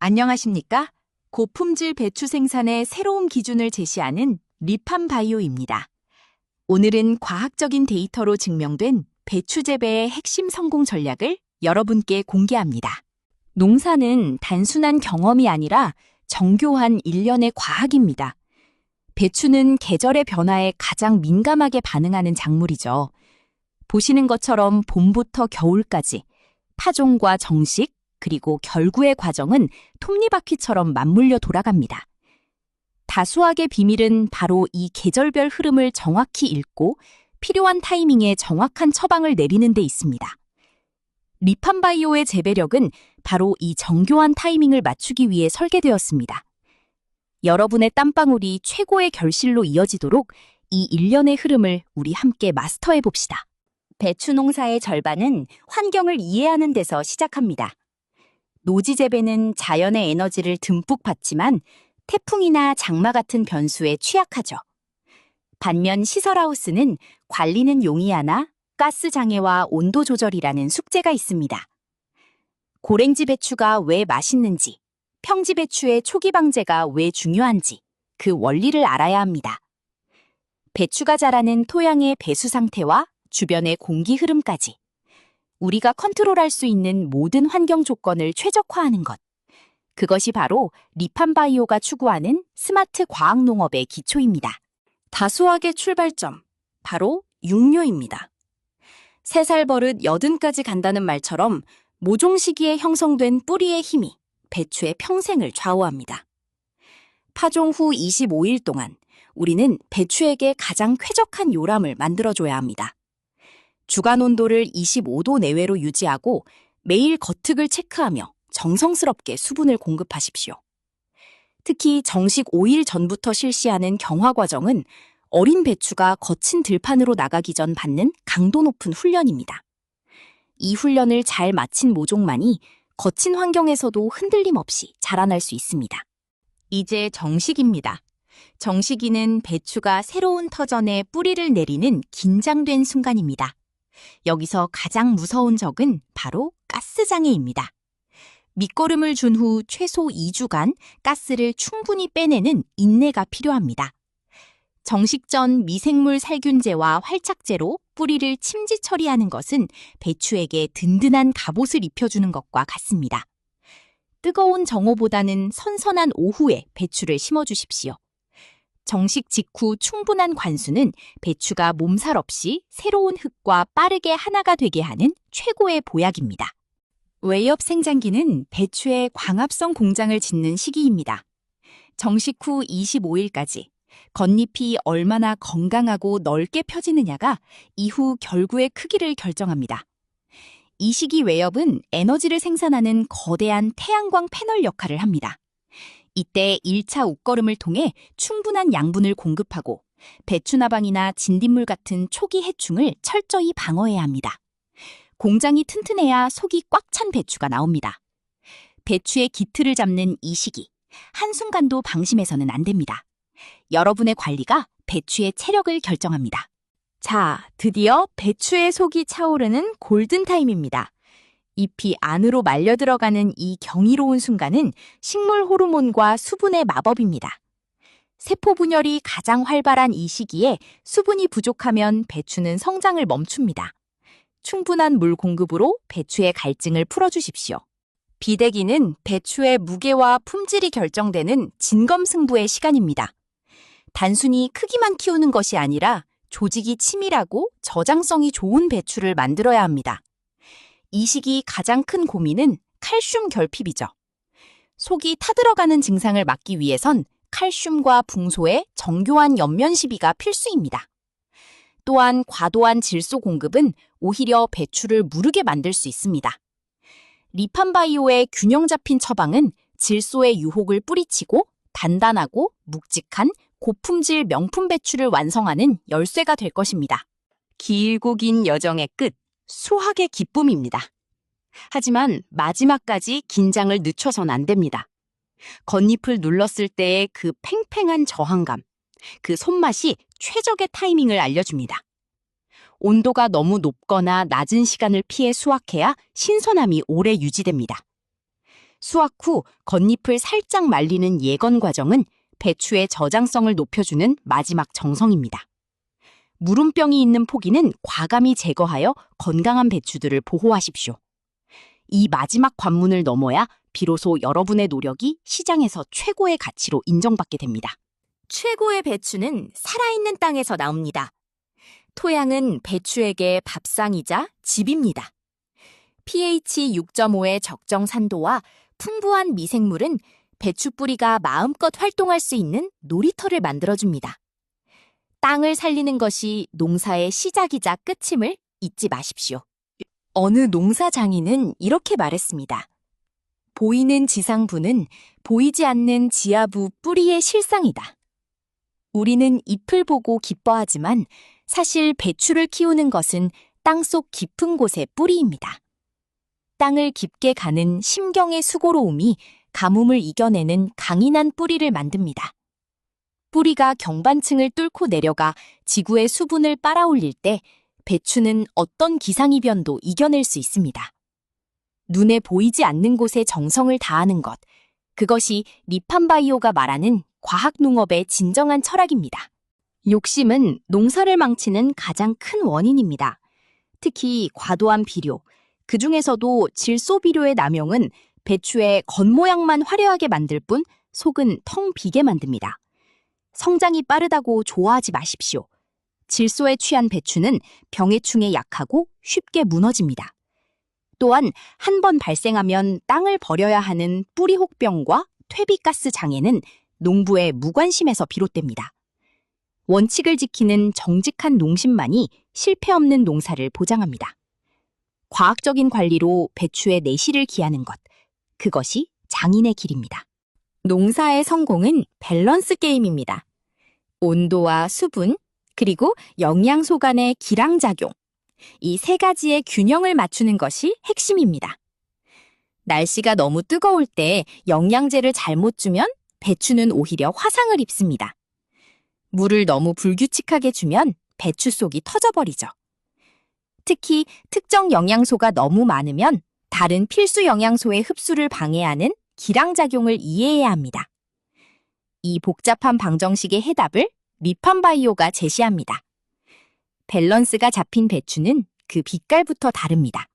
안녕하십니까? 고품질 배추 생산의 새로운 기준을 제시하는 리팜바이오입니다. 오늘은 과학적인 데이터로 증명된 배추 재배의 핵심 성공 전략을 여러분께 공개합니다. 농사는 단순한 경험이 아니라 정교한 일련의 과학입니다. 배추는 계절의 변화에 가장 민감하게 반응하는 작물이죠. 보시는 것처럼 봄부터 겨울까지 파종과 정식, 그리고 결구의 과정은 톱니바퀴처럼 맞물려 돌아갑니다. 다수학의 비밀은 바로 이 계절별 흐름을 정확히 읽고 필요한 타이밍에 정확한 처방을 내리는 데 있습니다. 리팜바이오의 재배력은 바로 이 정교한 타이밍을 맞추기 위해 설계되었습니다. 여러분의 땀방울이 최고의 결실로 이어지도록 이 일련의 흐름을 우리 함께 마스터해 봅시다. 배추 농사의 절반은 환경을 이해하는 데서 시작합니다. 노지 재배는 자연의 에너지를 듬뿍 받지만 태풍이나 장마 같은 변수에 취약하죠. 반면 시설하우스는 관리는 용이하나 가스 장애와 온도 조절이라는 숙제가 있습니다. 고랭지 배추가 왜 맛있는지, 평지 배추의 초기 방제가 왜 중요한지 그 원리를 알아야 합니다. 배추가 자라는 토양의 배수 상태와 주변의 공기 흐름까지 우리가 컨트롤할 수 있는 모든 환경 조건을 최적화하는 것. 그것이 바로 리팜바이오가 추구하는 스마트 과학 농업의 기초입니다. 다수학의 출발점, 바로 육묘입니다. 3살 버릇 80까지 간다는 말처럼 모종 시기에 형성된 뿌리의 힘이 배추의 평생을 좌우합니다. 파종 후 25일 동안 우리는 배추에게 가장 쾌적한 요람을 만들어줘야 합니다. 주간 온도를 25도 내외로 유지하고 매일 겉흙을 체크하며 정성스럽게 수분을 공급하십시오. 특히 정식 5일 전부터 실시하는 경화 과정은 어린 배추가 거친 들판으로 나가기 전 받는 강도 높은 훈련입니다. 이 훈련을 잘 마친 모종만이 거친 환경에서도 흔들림 없이 자라날 수 있습니다. 이제 정식입니다. 정식이는 배추가 새로운 터전에 뿌리를 내리는 긴장된 순간입니다. 여기서 가장 무서운 적은 바로 가스장애입니다. 밑거름을 준 후 최소 2주간 가스를 충분히 빼내는 인내가 필요합니다. 정식 전 미생물 살균제와 활착제로 뿌리를 침지 처리하는 것은 배추에게 든든한 갑옷을 입혀주는 것과 같습니다. 뜨거운 정오보다는 선선한 오후에 배추를 심어주십시오. 정식 직후 충분한 관수는 배추가 몸살 없이 새로운 흙과 빠르게 하나가 되게 하는 최고의 보약입니다. 웨이업 생장기는 배추의 광합성 공장을 짓는 시기입니다. 정식 후 25일까지 겉잎이 얼마나 건강하고 넓게 펴지느냐가 이후 결구의 크기를 결정합니다. 이 시기 웨이업은 에너지를 생산하는 거대한 태양광 패널 역할을 합니다. 이때 1차 웃거름을 통해 충분한 양분을 공급하고 배추나방이나 진딧물 같은 초기 해충을 철저히 방어해야 합니다. 공장이 튼튼해야 속이 꽉 찬 배추가 나옵니다. 배추의 기틀을 잡는 이 시기, 한순간도 방심해서는 안 됩니다. 여러분의 관리가 배추의 체력을 결정합니다. 자, 드디어 배추의 속이 차오르는 골든타임입니다. 잎이 안으로 말려 들어가는 이 경이로운 순간은 식물 호르몬과 수분의 마법입니다. 세포 분열이 가장 활발한 이 시기에 수분이 부족하면 배추는 성장을 멈춥니다. 충분한 물 공급으로 배추의 갈증을 풀어주십시오. 비대기는 배추의 무게와 품질이 결정되는 진검승부의 시간입니다. 단순히 크기만 키우는 것이 아니라 조직이 치밀하고 저장성이 좋은 배추를 만들어야 합니다. 이 시기 가장 큰 고민은 칼슘 결핍이죠. 속이 타들어가는 증상을 막기 위해선 칼슘과 붕소의 정교한 옆면 시비가 필수입니다. 또한 과도한 질소 공급은 오히려 배추를 무르게 만들 수 있습니다. 리팜바이오의 균형 잡힌 처방은 질소의 유혹을 뿌리치고 단단하고 묵직한 고품질 명품 배추를 완성하는 열쇠가 될 것입니다. 길고 긴 여정의 끝, 수확의 기쁨입니다. 하지만 마지막까지 긴장을 늦춰선 안 됩니다. 겉잎을 눌렀을 때의 그 팽팽한 저항감, 그 손맛이 최적의 타이밍을 알려줍니다. 온도가 너무 높거나 낮은 시간을 피해 수확해야 신선함이 오래 유지됩니다. 수확 후 겉잎을 살짝 말리는 예건 과정은 배추의 저장성을 높여주는 마지막 정성입니다. 무름병이 있는 포기는 과감히 제거하여 건강한 배추들을 보호하십시오. 이 마지막 관문을 넘어야 비로소 여러분의 노력이 시장에서 최고의 가치로 인정받게 됩니다. 최고의 배추는 살아있는 땅에서 나옵니다. 토양은 배추에게 밥상이자 집입니다. pH 6.5의 적정 산도와 풍부한 미생물은 배추 뿌리가 마음껏 활동할 수 있는 놀이터를 만들어줍니다. 땅을 살리는 것이 농사의 시작이자 끝임을 잊지 마십시오. 어느 농사 장인은 이렇게 말했습니다. 보이는 지상부는 보이지 않는 지하부 뿌리의 실상이다. 우리는 잎을 보고 기뻐하지만 사실 배추를 키우는 것은 땅속 깊은 곳의 뿌리입니다. 땅을 깊게 가는 심경의 수고로움이 가뭄을 이겨내는 강인한 뿌리를 만듭니다. 뿌리가 경반층을 뚫고 내려가 지구의 수분을 빨아올릴 때 배추는 어떤 기상이변도 이겨낼 수 있습니다. 눈에 보이지 않는 곳에 정성을 다하는 것, 그것이 리판바이오가 말하는 과학농업의 진정한 철학입니다. 욕심은 농사를 망치는 가장 큰 원인입니다. 특히 과도한 비료, 그 중에서도 질소비료의 남용은 배추의 겉모양만 화려하게 만들 뿐 속은 텅 비게 만듭니다. 성장이 빠르다고 좋아하지 마십시오. 질소에 취한 배추는 병해충에 약하고 쉽게 무너집니다. 또한 한 번 발생하면 땅을 버려야 하는 뿌리 혹병과 퇴비가스 장애는 농부의 무관심에서 비롯됩니다. 원칙을 지키는 정직한 농심만이 실패 없는 농사를 보장합니다. 과학적인 관리로 배추의 내실을 기하는 것, 그것이 장인의 길입니다. 농사의 성공은 밸런스 게임입니다. 온도와 수분, 그리고 영양소 간의 기량작용, 이 세 가지의 균형을 맞추는 것이 핵심입니다. 날씨가 너무 뜨거울 때 영양제를 잘못 주면 배추는 오히려 화상을 입습니다. 물을 너무 불규칙하게 주면 배추 속이 터져버리죠. 특히 특정 영양소가 너무 많으면 다른 필수 영양소의 흡수를 방해하는 기량작용을 이해해야 합니다. 이 복잡한 방정식의 해답을 리판바이오가 제시합니다. 밸런스가 잡힌 배추는 그 빛깔부터 다릅니다.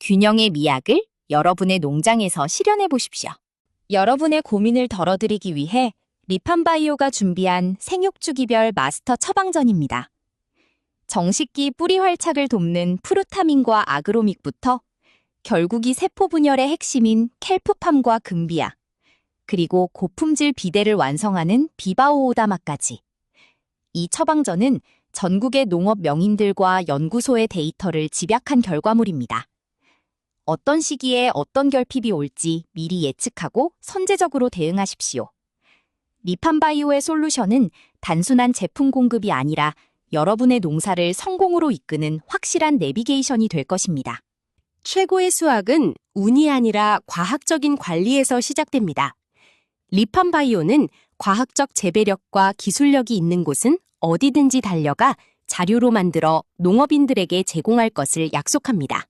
균형의 미학을 여러분의 농장에서 실현해 보십시오. 여러분의 고민을 덜어드리기 위해 리판바이오가 준비한 생육주기별 마스터 처방전입니다. 정식기 뿌리 활착을 돕는 프루타민과 아그로믹부터 결국이 세포 분열의 핵심인 켈프팜과 금비아, 그리고 고품질 비대를 완성하는 비바오오다마까지. 이 처방전은 전국의 농업 명인들과 연구소의 데이터를 집약한 결과물입니다. 어떤 시기에 어떤 결핍이 올지 미리 예측하고 선제적으로 대응하십시오. 리판바이오의 솔루션은 단순한 제품 공급이 아니라 여러분의 농사를 성공으로 이끄는 확실한 내비게이션이 될 것입니다. 최고의 수확은 운이 아니라 과학적인 관리에서 시작됩니다. 리판바이오는 과학적 재배력과 기술력이 있는 곳은 어디든지 달려가 자료로 만들어 농업인들에게 제공할 것을 약속합니다.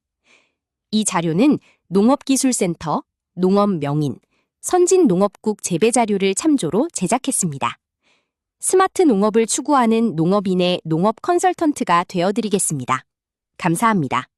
이 자료는 농업기술센터, 농업명인, 선진농업국 재배자료를 참조로 제작했습니다. 스마트 농업을 추구하는 농업인의 농업 컨설턴트가 되어드리겠습니다. 감사합니다.